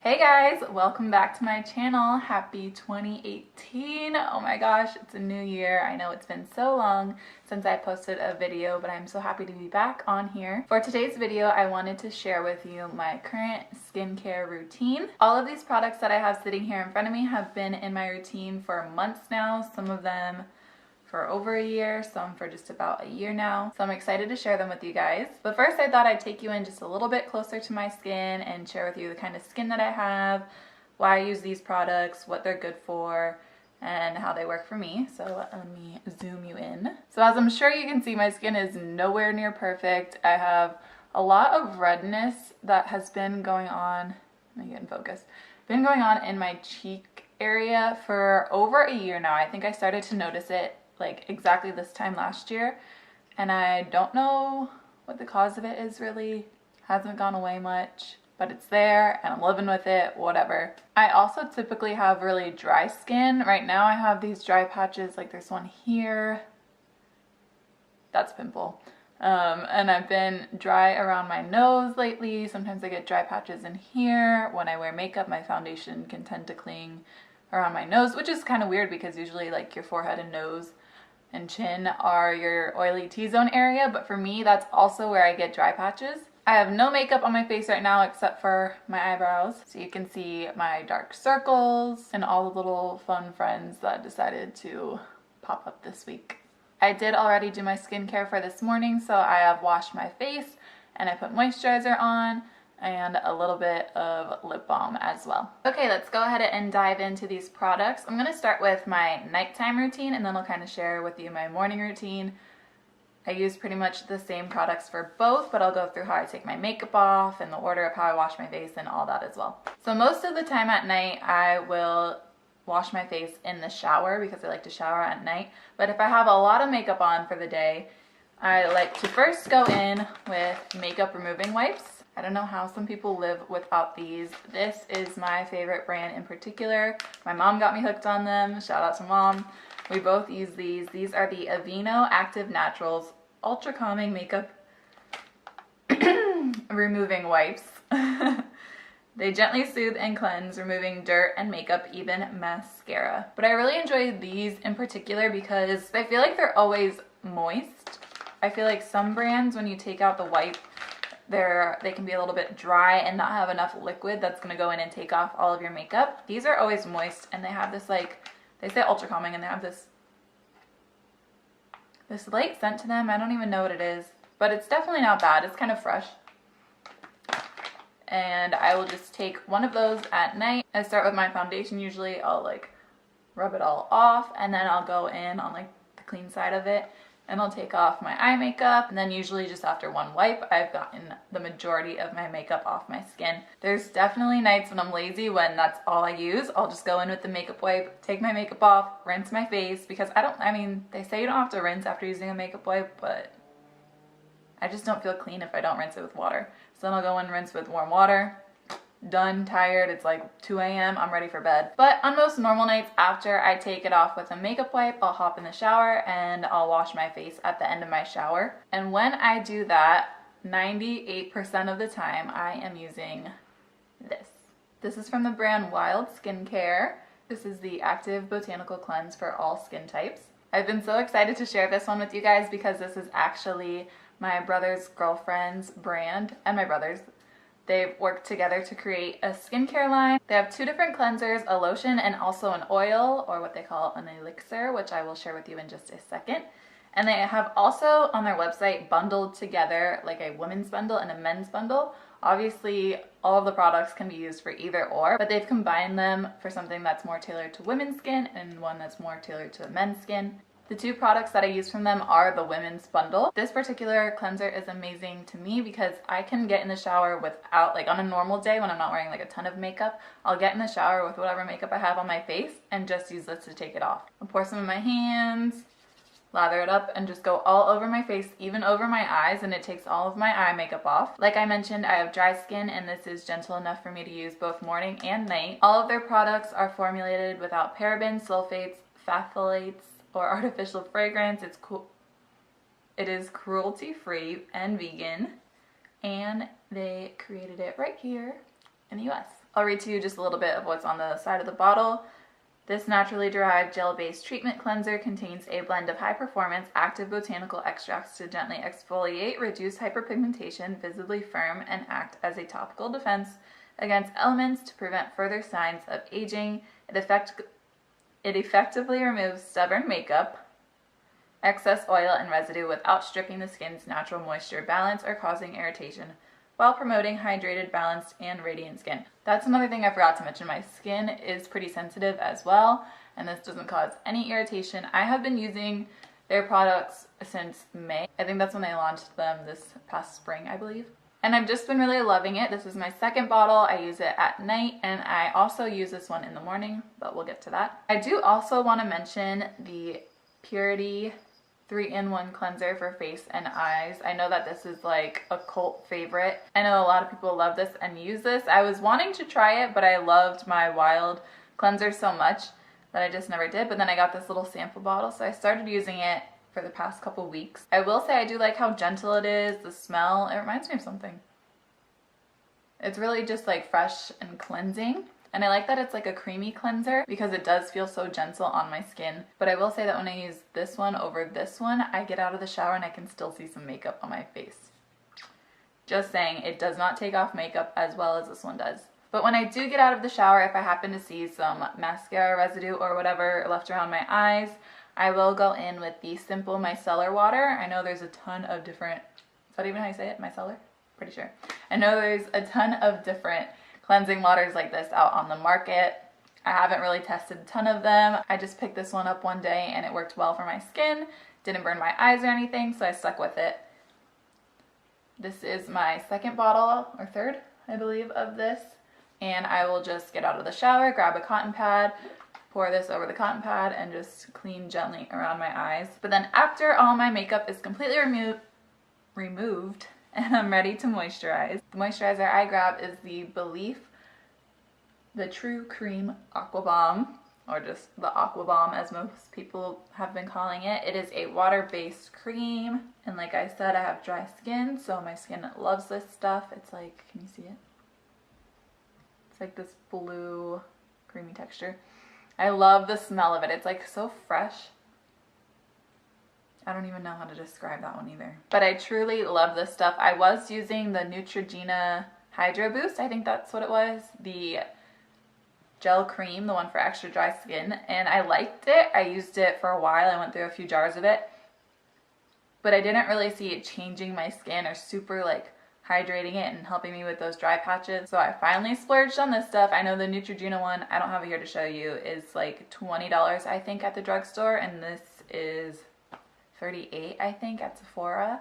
Hey guys, welcome back to my channel. Happy 2018. Oh my gosh, it's a new year. I know it's been so long since I posted a video, but I'm so happy to be back on here. For today's video, I wanted to share with you my current skincare routine. All of these products that I have sitting here in front of me have been in my routine for months now, some of them for over a year, some for just about a year now. So I'm excited to share them with you guys. But first I thought I'd take you in just a little bit closer to my skin and share with you the kind of skin that I have, why I use these products, what they're good for, and how they work for me. So let me zoom you in. So as I'm sure you can see, my skin is nowhere near perfect. I have a lot of redness that has been going on, let me get in focus, been going on in my cheek area for over a year now. I think I started to notice it like exactly this time last year, and I don't know what the cause of it is really. Hasn't gone away much, but it's there and I'm living with it, whatever. I also typically have really dry skin. Right now I have these dry patches, like there's one here, that's a pimple. And I've been dry around my nose lately. Sometimes I get dry patches in here. When I wear makeup, my foundation can tend to cling around my nose, which is kind of weird because usually like your forehead and nose and chin are your oily T-zone area, but for me that's also where I get dry patches. I have no makeup on my face right now except for my eyebrows, so you can see my dark circles and all the little fun friends that decided to pop up this week. I did already do my skincare for this morning, so I have washed my face and I put moisturizer on and a little bit of lip balm as well. Okay, let's go ahead and dive into these products. I'm gonna start with my nighttime routine and then I'll kind of share with you my morning routine. I use pretty much the same products for both, but I'll go through how I take my makeup off and the order of how I wash my face and all that as well. So most of the time at night, I will wash my face in the shower because I like to shower at night. But if I have a lot of makeup on for the day, I like to first go in with makeup removing wipes. I don't know how some people live without these. This is my favorite brand in particular. My mom got me hooked on them. Shout out to mom. We both use these. These are the Aveeno Active Naturals Ultra Calming Makeup Removing Wipes. They gently soothe and cleanse, removing dirt and makeup, even mascara. But I really enjoy these in particular because I feel like they're always moist. I feel like some brands, when you take out the wipe, they can be a little bit dry and not have enough liquid that's going to go in and take off all of your makeup. These are always moist and they have this, like, they say ultra calming, and they have this light scent to them. I don't even know what it is, but it's definitely not bad. It's kind of fresh. And I will just take one of those at night. I start with my foundation usually. I'll like rub it all off and then I'll go in on like the clean side of it and I'll take off my eye makeup, and then usually just after one wipe I've gotten the majority of my makeup off my skin. There's definitely nights when I'm lazy when that's all I use. I'll just go in with the makeup wipe, take my makeup off, rinse my face, because I mean they say you don't have to rinse after using a makeup wipe, but I just don't feel clean if I don't rinse it with water. So then I'll go in and rinse with warm water. Done, tired, it's like 2 a.m. I'm ready for bed. But on most normal nights, after I take it off with a makeup wipe, I'll hop in the shower and I'll wash my face at the end of my shower. And when I do that, 98% of the time I am using this. This is from the brand WHYLD Skincare. This is the Active Botanical Cleanse for all skin types. I've been so excited to share this one with you guys because this is actually my brother's girlfriend's brand, and my brother's. They've worked together to create a skincare line. They have two different cleansers, a lotion and also an oil, or what they call an elixir, which I will share with you in just a second. And they have also on their website bundled together like a women's bundle and a men's bundle. Obviously, all of the products can be used for either or, but they've combined them for something that's more tailored to women's skin and one that's more tailored to men's skin. The two products that I use from them are the women's bundle. This particular cleanser is amazing to me because I can get in the shower without, like on a normal day when I'm not wearing like a ton of makeup, I'll get in the shower with whatever makeup I have on my face and just use this to take it off. I'll pour some in my hands, lather it up, and just go all over my face, even over my eyes, and it takes all of my eye makeup off. Like I mentioned, I have dry skin and this is gentle enough for me to use both morning and night. All of their products are formulated without parabens, sulfates, phthalates, or artificial fragrance. It is cruelty-free and vegan, and they created it right here in the US. I'll read to you just a little bit of what's on the side of the bottle. This naturally derived gel-based treatment cleanser contains a blend of high-performance active botanical extracts to gently exfoliate, reduce hyperpigmentation, visibly firm, and act as a topical defense against elements to prevent further signs of aging. It effectively removes stubborn makeup, excess oil, and residue without stripping the skin's natural moisture balance or causing irritation, while promoting hydrated, balanced, and radiant skin. That's another thing I forgot to mention. My skin is pretty sensitive as well, and this doesn't cause any irritation. I have been using their products since May. I think that's when they launched them this past spring, I believe. And I've just been really loving it. This is my second bottle. I use it at night, and I also use this one in the morning, but we'll get to that. I do also want to mention the Purity 3-in-1 cleanser for face and eyes. I know that this is like a cult favorite. I know a lot of people love this and use this. I was wanting to try it, but I loved my WHYLD cleanser so much that I just never did. But then I got this little sample bottle, so I started using it for the past couple weeks. I will say I do like how gentle it is, the smell. It reminds me of something. It's really just like fresh and cleansing. And I like that it's like a creamy cleanser because it does feel so gentle on my skin. But I will say that when I use this one over this one, I get out of the shower and I can still see some makeup on my face. Just saying, it does not take off makeup as well as this one does. But when I do get out of the shower, if I happen to see some mascara residue or whatever left around my eyes, I will go in with the simple micellar water. I know there's a ton of different, is that even how you say it? Micellar? Pretty sure. I know there's a ton of different cleansing waters like this out on the market. I haven't really tested a ton of them. I just picked this one up one day and it worked well for my skin. Didn't burn my eyes or anything, so I stuck with it. This is my second bottle, or third, I believe, of this. And I will just get out of the shower, grab a cotton pad, pour this over the cotton pad, and just clean gently around my eyes. But then after all my makeup is completely removed, and I'm ready to moisturize. The moisturizer I grab is the Belif, the True Cream Aqua Bomb, or just the Aqua Bomb as most people have been calling it. It is a water-based cream, and like I said, I have dry skin, so my skin loves this stuff. It's like, can you see it? It's like this blue, creamy texture. I love the smell of it. It's like so fresh. I don't even know how to describe that one either. But I truly love this stuff. I was using the Neutrogena Hydro Boost. I think that's what it was. The gel cream, the one for extra dry skin. And I liked it. I used it for a while. I went through a few jars of it. But I didn't really see it changing my skin or super like hydrating it and helping me with those dry patches. So I finally splurged on this stuff. I know the Neutrogena one, I don't have it here to show you, is like $20 I think at the drugstore. And this is $38 I think at Sephora,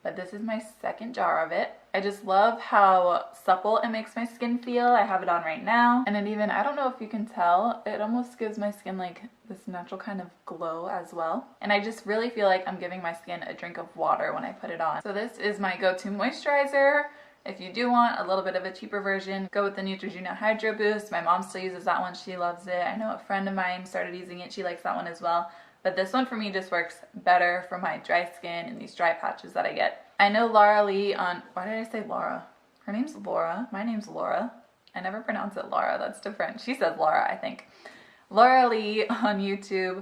but this is my second jar of it. I just love how supple it makes my skin feel. I have it on right now, and it even, I don't know if you can tell, it almost gives my skin like this natural kind of glow as well. And I just really feel like I'm giving my skin a drink of water when I put it on. So this is my go-to moisturizer. If you do want a little bit of a cheaper version, go with the Neutrogena Hydro Boost. My mom still uses that one. She loves it. I know a friend of mine started using it. She likes that one as well. But this one for me just works better for my dry skin and these dry patches that I get. I know Laura Lee on, why did I say Laura? Her name's Laura. My name's Laura. I never pronounce it Laura. That's different. She says Laura, I think. Laura Lee on YouTube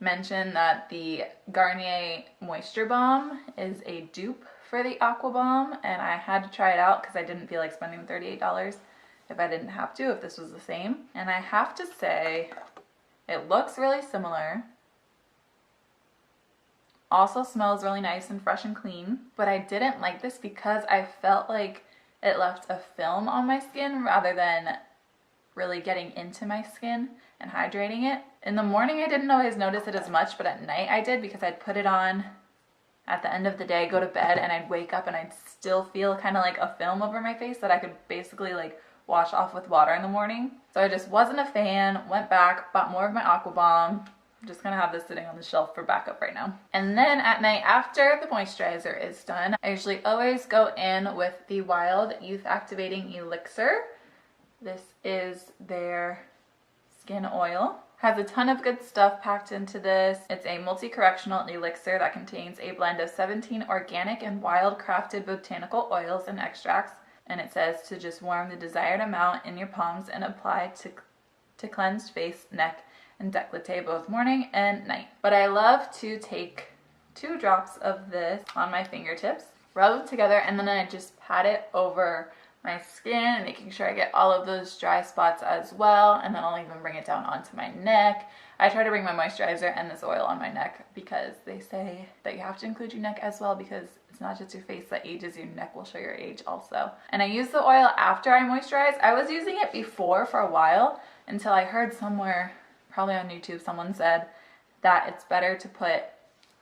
mentioned that the Garnier Moisture Balm is a dupe for the Aqua Bomb, and I had to try it out because I didn't feel like spending $38 if I didn't have to, if this was the same. And I have to say, it looks really similar. Also smells really nice and fresh and clean. But I didn't like this because I felt like it left a film on my skin rather than really getting into my skin and hydrating it. In the morning I didn't always notice it as much, but at night I did because I'd put it on at the end of the day, go to bed, and I'd wake up and I'd still feel kind of like a film over my face that I could basically like wash off with water in the morning. So I just wasn't a fan, went back, bought more of my Aqua Bomb. I'm just gonna have this sitting on the shelf for backup right now. And then at night after the moisturizer is done, I usually always go in with the WHYLD Youth Activating Elixir. This is their skin oil. Has a ton of good stuff packed into this. It's a multi-correctional elixir that contains a blend of 17 organic and wild crafted botanical oils and extracts and it says to just warm the desired amount in your palms and apply to cleansed face, neck, and décolleté both morning and night. But I love to take 2 drops of this on my fingertips, rub them together, and then I just pat it over my skin, making sure I get all of those dry spots as well, and then I'll even bring it down onto my neck. I try to bring my moisturizer and this oil on my neck because they say that you have to include your neck as well, because it's not just your face that ages, your neck will show your age also. And I use the oil after I moisturize. I was using it before for a while until I heard somewhere, probably on YouTube, someone said that it's better to put,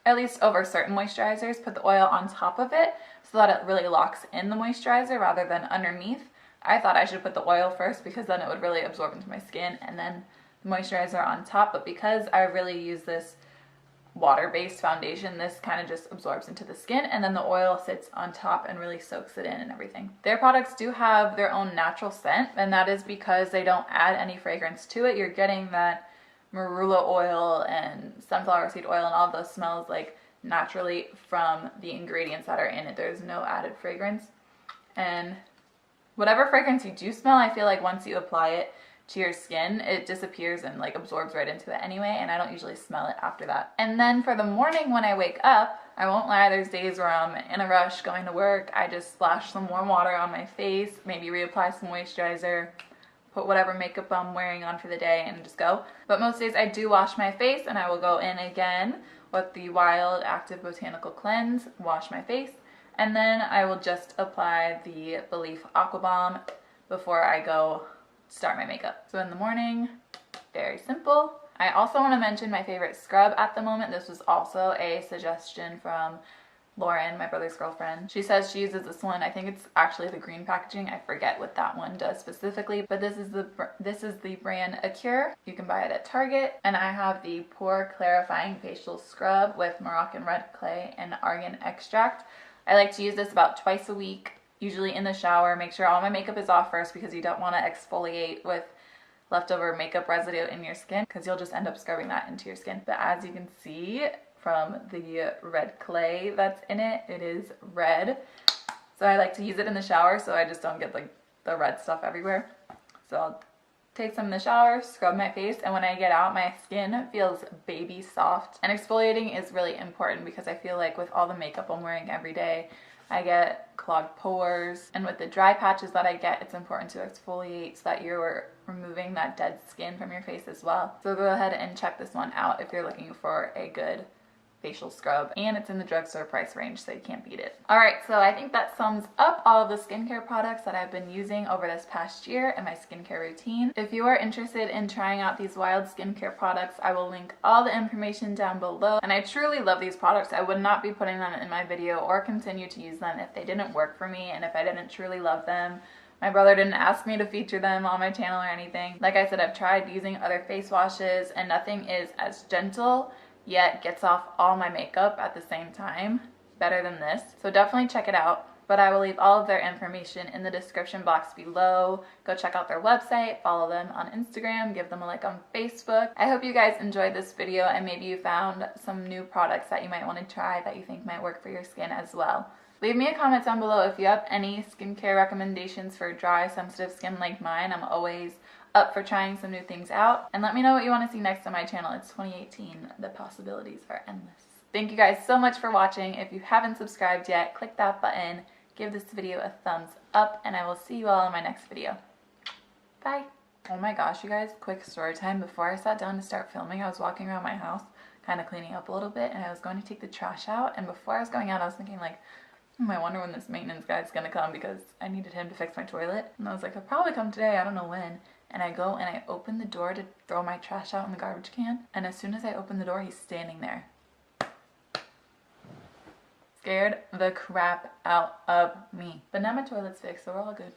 at least over certain moisturizers, put the oil on top of it so that it really locks in the moisturizer rather than underneath. I thought I should put the oil first because then it would really absorb into my skin, and then the moisturizer on top. But because I really use this water-based foundation, this kind of just absorbs into the skin, and then the oil sits on top and really soaks it in and everything. Their products do have their own natural scent, and that is because they don't add any fragrance to it. You're getting that marula oil and sunflower seed oil and all those smells like naturally from the ingredients that are in it. There's no added fragrance. And whatever fragrance you do smell, I feel like once you apply it to your skin, it disappears and like absorbs right into it anyway, and I don't usually smell it after that. And then for the morning when I wake up, I won't lie, there's days where I'm in a rush going to work. I just splash some warm water on my face, maybe reapply some moisturizer, put whatever makeup I'm wearing on for the day, and just go. But most days I do wash my face, and I will go in again with the WHYLD Active Botanical Cleanse, wash my face, and then I will just apply the Belif Aqua Bomb before I go start my makeup. So in the morning, very simple. I also want to mention my favorite scrub at the moment. This was also a suggestion from Lauren, my brother's girlfriend. She says she uses this one. I think it's actually the green packaging. I forget what that one does specifically, but this is the brand Aqua. You can buy it at Target. And I have the Pore Clarifying Facial Scrub with Moroccan red clay and argan extract. I like to use this about twice a week, usually in the shower. Make sure all my makeup is off first because you don't want to exfoliate with leftover makeup residue in your skin because you'll just end up scrubbing that into your skin. But as you can see from the red clay that's in it, it is red. So I like to use it in the shower so I just don't get like the red stuff everywhere. So I'll take some in the shower, scrub my face, and when I get out, my skin feels baby soft. And exfoliating is really important because I feel like with all the makeup I'm wearing every day, I get clogged pores, and with the dry patches that I get, it's important to exfoliate so that you're removing that dead skin from your face as well. So go ahead and check this one out if you're looking for a good facial scrub, and it's in the drugstore price range, so you can't beat it. Alright, so I think that sums up all of the skincare products that I've been using over this past year in my skincare routine. If you are interested in trying out these WHYLD skincare products, I will link all the information down below. And I truly love these products. I would not be putting them in my video or continue to use them if they didn't work for me and if I didn't truly love them. My brother didn't ask me to feature them on my channel or anything. Like I said, I've tried using other face washes and nothing is as gentle yet gets off all my makeup at the same time better than this. So definitely check it out. But I will leave all of their information in the description box below. Go check out their website, follow them on Instagram, give them a like on Facebook. I hope you guys enjoyed this video and maybe you found some new products that you might want to try that you think might work for your skin as well. Leave me a comment down below if you have any skincare recommendations for dry, sensitive skin like mine. I'm always up for trying some new things out. And let me know what you want to see next on my channel. It's 2018. The possibilities are endless. Thank you guys so much for watching. If you haven't subscribed yet, click that button. Give this video a thumbs up, and I will see you all in my next video. Bye. Oh my gosh, you guys, quick story time. Before I sat down to start filming, I was walking around my house, kind of cleaning up a little bit, and I was going to take the trash out. And before I was going out, I was thinking like, I wonder when this maintenance guy's gonna come because I needed him to fix my toilet. And I was like, he'll probably come today, I don't know when. And I go and I open the door to throw my trash out in the garbage can. And as soon as I open the door, he's standing there. Scared the crap out of me. But now my toilet's fixed, so we're all good.